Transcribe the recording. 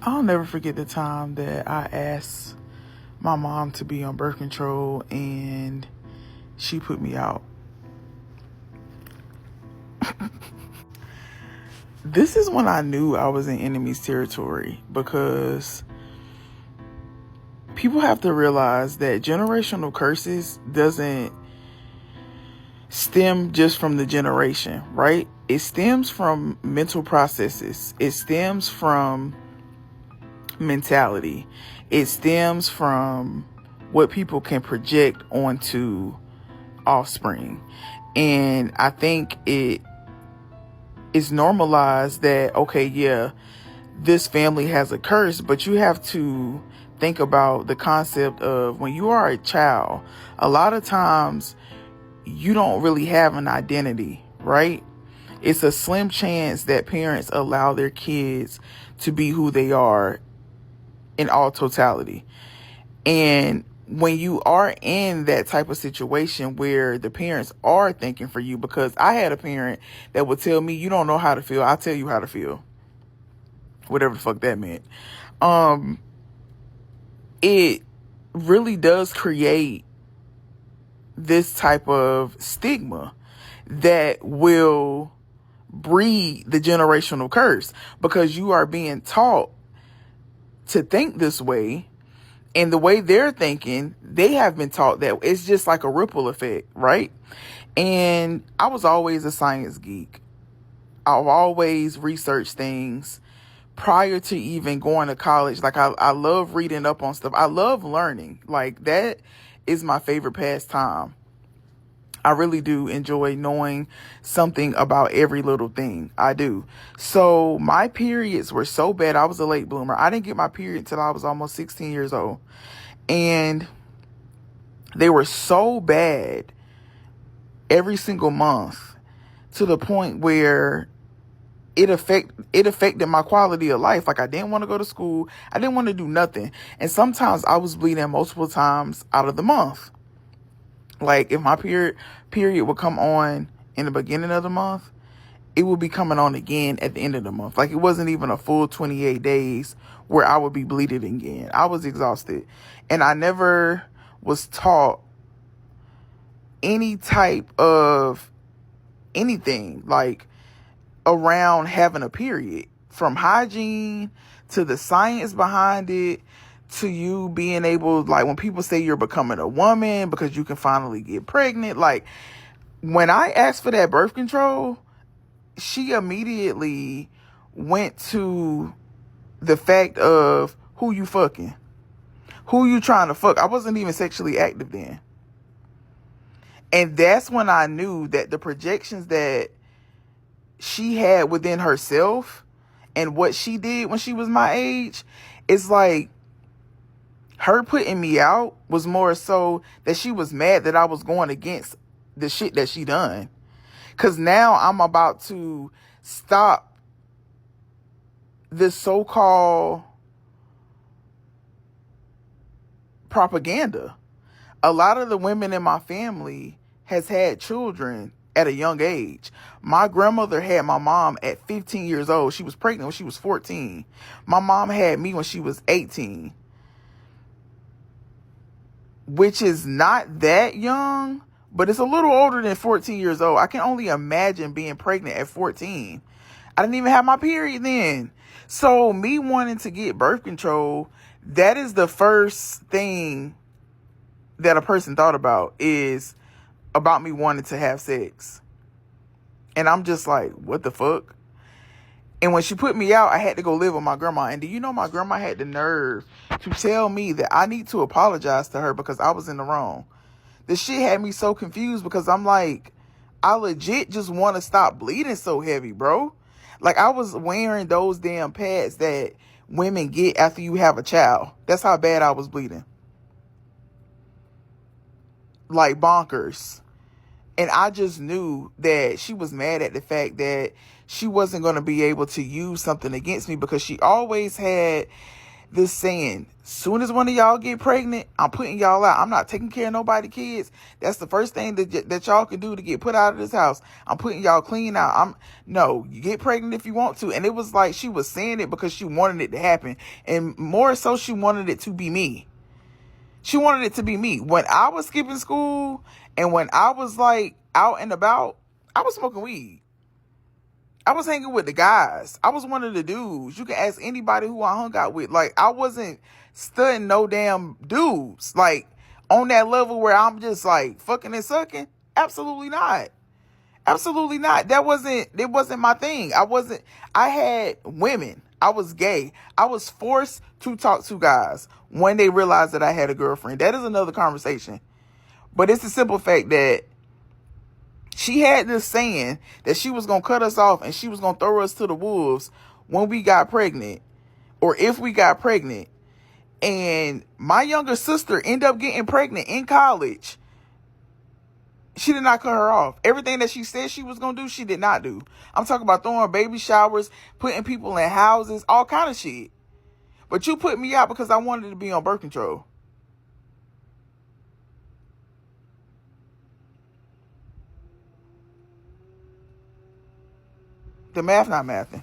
I'll never forget the time that I asked my mom to be on birth control and she put me out. This is when I knew I was in enemy's territory, because people have to realize that generational curses doesn't stem just from the generation, right? It stems from mental processes. It stems from mentality. It stems from what people can project onto offspring. And I think it is normalized that, okay, yeah, this family has a curse, but you have to think about the concept of when you are a child, a lot of times you don't really have an identity, right? It's a slim chance that parents allow their kids to be who they are in all totality. And when you are in that type of situation where the parents are thinking for you, because I had a parent that would tell me, you don't know how to feel, I'll tell you how to feel. Whatever the fuck that meant. It really does create this type of stigma that will breed the generational curse, because you are being taught to think this way, and the way they're thinking, they have been taught that it's just like a ripple effect, right? And I was always a science geek. I've always researched things prior to even going to college. Like I love reading up on stuff. I love learning. Like that is my favorite pastime. I really do enjoy knowing something about every little thing. I do. So my periods were so bad. I was a late bloomer. I didn't get my period until I was almost 16 years old. And they were so bad every single month, to the point where it affected my quality of life. Like I didn't want to go to school. I didn't want to do nothing. And sometimes I was bleeding multiple times out of the month. Like if my period would come on in the beginning of the month, it would be coming on again at the end of the month. Like it wasn't even a full 28 days where I would be bleeding again. I was exhausted. And I never was taught any type of anything like around having a period, from hygiene to the science behind it, to you being able, like when people say you're becoming a woman because you can finally get pregnant. Like when I asked for that birth control, she immediately went to the fact of who you fucking, who you trying to fuck. I wasn't even sexually active then. And that's when I knew that the projections that she had within herself and what she did when she was my age, it's like her putting me out was more so that she was mad that I was going against the shit that she done. Because now I'm about to stop this so-called propaganda. A lot of the women in my family has had children at a young age. My grandmother had my mom at 15 years old. She was pregnant when she was 14. My mom had me when she was 18. Which is not that young, but it's a little older than 14 years old. I can only imagine being pregnant at 14. I didn't even have my period then. So me wanting to get birth control, that is the first thing that a person thought about, is about me wanting to have sex. And I'm just like, what the fuck? And when she put me out, I had to go live with my grandma. And do you know my grandma had the nerve to tell me that I need to apologize to her because I was in the wrong? This shit had me so confused, because I'm like, I legit just want to stop bleeding so heavy, bro. Like I was wearing those damn pads that women get after you have a child. That's how bad I was bleeding. Like bonkers. And I just knew that she was mad at the fact that she wasn't going to be able to use something against me, because she always had this saying, soon as one of y'all get pregnant, I'm putting y'all out. I'm not taking care of nobody kids. That's the first thing that y'all can do to get put out of this house. I'm putting y'all clean out. No, you get pregnant if you want to. And it was like she was saying it because she wanted it to happen. And more so, she wanted it to be me. She wanted it to be me. When I was skipping school and when I was like out and about, I was smoking weed. I was hanging with the guys. I was one of the dudes. You can ask anybody who I hung out with. Like, I wasn't studying no damn dudes. Like, on that level where I'm just like fucking and sucking. Absolutely not. Absolutely not. It wasn't my thing. I had women. I was gay. I was forced to talk to guys when they realized that I had a girlfriend. That is another conversation. But it's the simple fact that she had this saying that she was going to cut us off and she was going to throw us to the wolves when we got pregnant or if we got pregnant. And my younger sister ended up getting pregnant in college. She did not cut her off. Everything that she said she was going to do, she did not do. I'm talking about throwing baby showers, putting people in houses, all kind of shit. But you put me out because I wanted to be on birth control. The math not mathing.